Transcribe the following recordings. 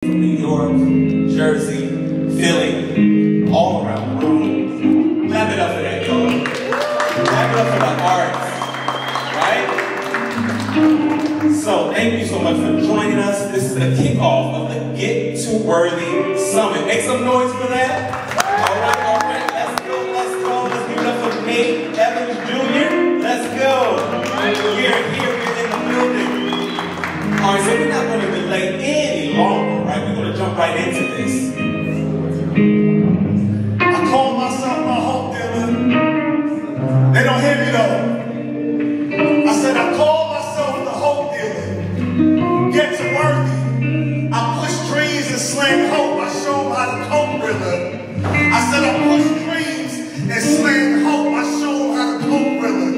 From New York, Jersey, Philly, all around the world. Clap it up for that, y'all. Clap it up for the arts, right? So, thank you so much for joining us. This is the kickoff of the Get to Worthy Summit. Make some noise for that. All right, let's go. Let's give it up for Nate Evans Jr. Let's go. We're in the building. All right, so we're not going to delay any longer, right? We're going to jump right into this. I call myself my hope dealer. They don't hear me though. I said I call myself the hope dealer. Get to worthy. I push dreams and slang hope. I show them how to cope, brother. I said I push dreams and slang hope. I show them how to cope, brother.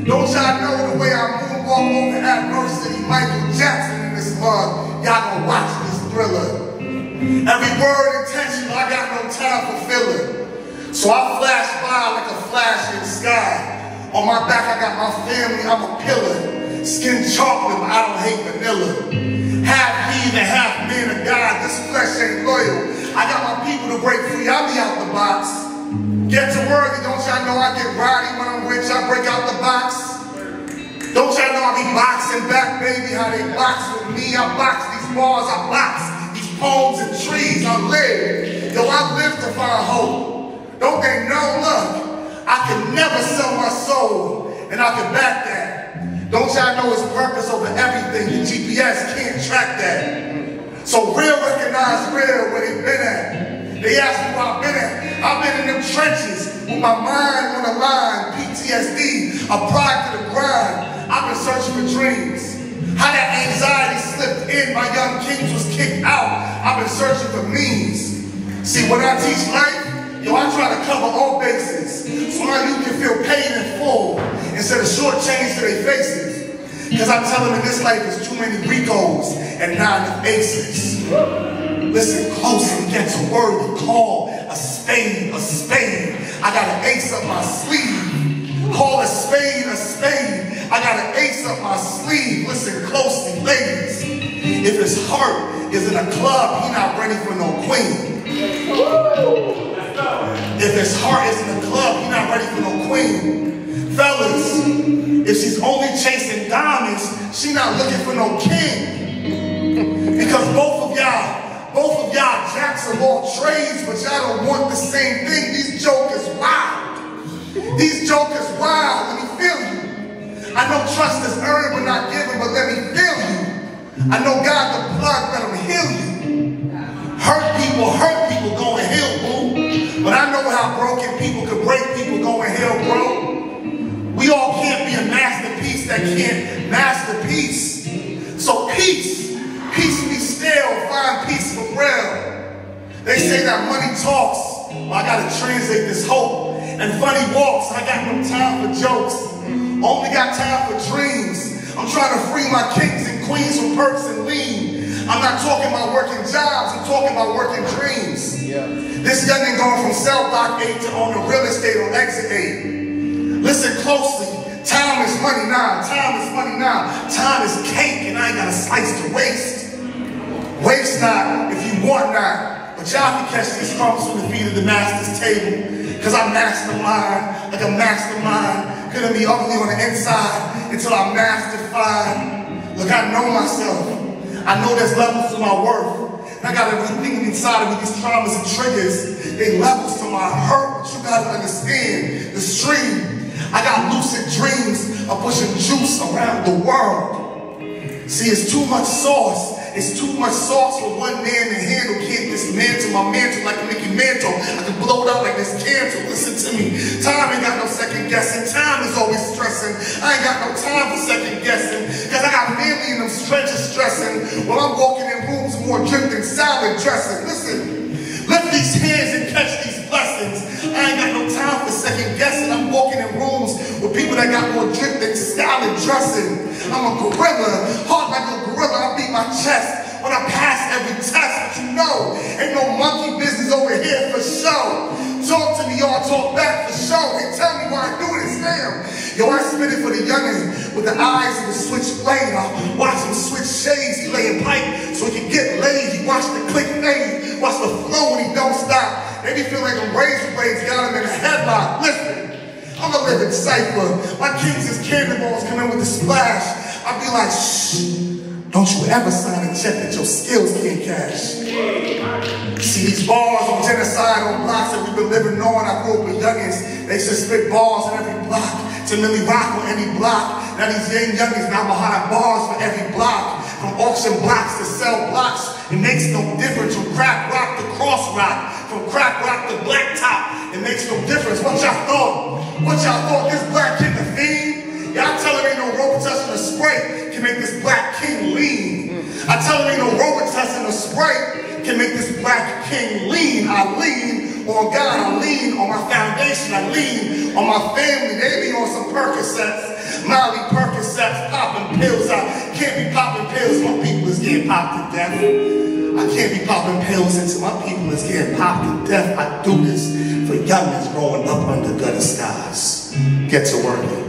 Don't y'all know the way I moonwalk over adversity? Michael Jackson in this mug. Y'all gonna watch this thriller. Every word intentional, I got no time for filler. So I flash by like a flash in the sky. On my back, I got my family, I'm a pillar. Skin chocolate, but I don't hate vanilla. Half heathen, half man of God, this flesh ain't loyal. I got my people to break free, I'll be out the box. Get to worthy, don't y'all know I get rowdy when I'm rich, I break out the box. Don't y'all know I be boxing back, baby, how they box with me. I box these bars, I box these poems and trees, I live. Yo, I live to find hope. Don't they know, look, I can never sell my soul, and I can back that. Don't y'all know it's purpose over everything, the GPS can't track that. So real recognize real where they been at. They ask me where I've been at. I've been in them trenches with my mind on the line, PTSD, a product of the grind. I've been searching for dreams. How that anxiety slipped in, my young kings was kicked out. I've been searching for means. See, when I teach life, yo, I try to cover all bases. So my youth can feel pain and full instead of short change to their faces. Because I tell them in this life there's too many Ricos and not enough aces. Listen closely, get to worthy, call a spade a spade. I got an ace up my sleeve. Call a spade a spade. I got an ace up my sleeve. Listen closely, ladies. If his heart is in a club, he not ready for no queen. If his heart is in a club, he not ready for no queen. Fellas, if she's only chasing diamonds, she not looking for no king. Because both of y'all jacks of all trades, but y'all don't want the same thing. These jokers wild. These jokers wild. Let me feel you. I know trust is earned but not given, but let me feel you. I know God the plug, let him heal you. Hurt people, go and heal, boo. But I know how broken people could break people, go and heal, bro. We all can't be a masterpiece that can't masterpiece. So peace be still, find peace for real. They say that money talks, well, I gotta translate this hope. And funny walks, I got no time for jokes. Only got time for dreams. I'm trying to free my kings and queens from perks and lean. I'm not talking about working jobs, I'm talking about working dreams. Yeah. This youngin' going from cell block 8 to on the real estate on exit 8. Listen closely, time is money now, time is money now. Time is cake and I ain't got a slice to waste. Waste not if you want not, but y'all can catch these crumbs from the feet of the master's table. Cause I mastermind like a mastermind. Couldn't be ugly on the inside until I masterfied. Look, I know myself. I know there's levels to my worth. And I got everything inside of me, these traumas and triggers. They levels to my hurt, but you gotta understand the stream. I got lucid dreams of pushing juice around the world. See, it's too much sauce. It's too much sauce for one man to handle. Can't dismantle my mantle like a Mickey Mantle. I can blow it out like this candle. Listen to me. Time ain't got no second guessing. Time is always stressing. I ain't got no time for second guessing. Cause I got family in them stretches stressing. While I'm walking in rooms more drip than salad dressing. Listen, lift these hands and catch these blessings. I ain't got no time for second guessing. I'm walking in rooms with people that got more drip than salad dressing. I'm a gorilla, hard like a gorilla. I beat my chest when I pass every test. But you know, ain't no monkey business over here for show. Talk to me, y'all don't talk back for show. They tell me why I do this, damn. Yo, I spit it for the youngin' with the eyes of the switchblade. I watch him switch shades. He laying pipe so he can get laid. He watch the click fade. Watch the flow when he don't stop. They be feeling like them razor blades got him in a headlock. Listen, I'm a living cipher. My kings is cannonballs come in with the splash. I be like, shh. Don't you ever sign a check that your skills can't cash. See these bars on genocide on blocks that we've been living on. I grew up with youngins. They should spit bars on every block to Millie Rock on any block. Now these youngins now behind bars for every block. From auction blocks to sell blocks. It makes no difference from crack rock to cross rock. From crack rock to black top. It makes no difference. What y'all thought? What y'all thought? This black kid the fiend? Y'all telling me no Robitussin or spray can make this black king lean. I tell him ain't no Robitussin or spray can make this black king lean. I lean on God, I lean on my foundation, I lean on my family. They be on some Percocets, Molly Percocets, popping pills. I can't be popping pills, my people is getting popped to death. I can't be popping pills until my people is getting popped to death. I do this for youngins growing up under gutter skies. Get to work.